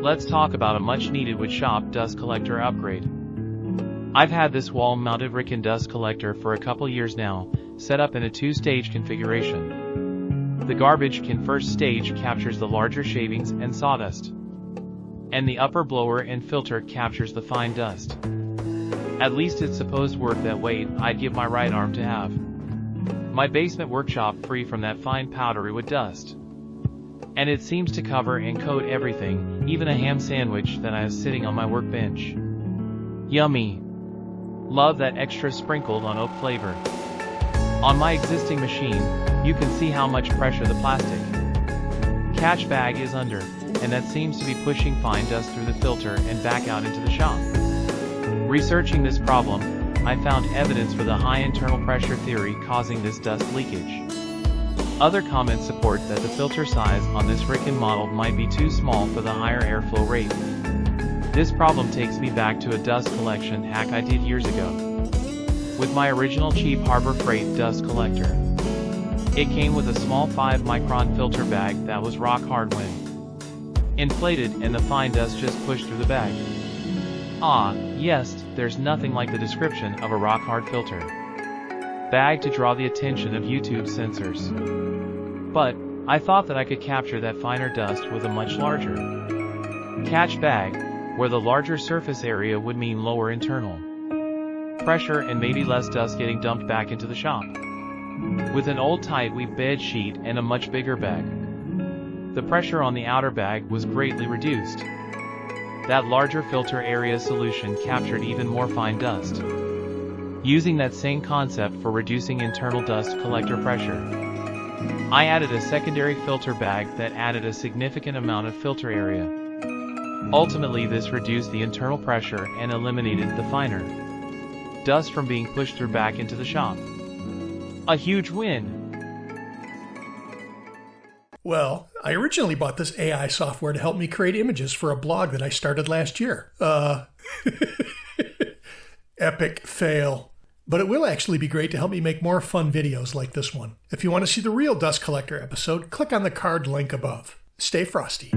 Let's talk about a much-needed woodshop dust collector upgrade. I've had this wall-mounted Riken dust collector for a couple years now, set up in a two-stage configuration. The garbage can first stage captures the larger shavings and sawdust, and the upper blower and filter captures the fine dust. At least it's supposed to work that way. I'd give my right arm to have my basement workshop free from that fine powdery wood dust. And it seems to cover and coat everything, even a ham sandwich that I have sitting on my workbench. Yummy! Love that extra sprinkled on oak flavor. On my existing machine, you can see how much pressure the plastic catch bag is under, and that seems to be pushing fine dust through the filter and back out into the shop. Researching this problem, I found evidence for the high internal pressure theory causing this dust leakage. Other comments support that the filter size on this Riken model might be too small for the higher airflow rate. This problem takes me back to a dust collection hack I did years ago with my original cheap Harbor Freight dust collector. It came with a small 5-micron filter bag that was rock hard when inflated, and the fine dust just pushed through the bag. Ah, yes, there's nothing like the description of a rock hard filter bag to draw the attention of YouTube censors. But I thought that I could capture that finer dust with a much larger catch bag, where the larger surface area would mean lower internal pressure and maybe less dust getting dumped back into the shop. With an old tight weave bed sheet and a much bigger bag, the pressure on the outer bag was greatly reduced. That larger filter area solution captured even more fine dust. Using that same concept for reducing internal dust collector pressure, I added a secondary filter bag that added a significant amount of filter area. Ultimately, this reduced the internal pressure and eliminated the finer dust from being pushed through back into the shop. A huge win! Well, I originally bought this AI software to help me create images for a blog that I started last year. Epic fail. But it will actually be great to help me make more fun videos like this one. If you want to see the real dust collector episode, click on the card link above. Stay frosty.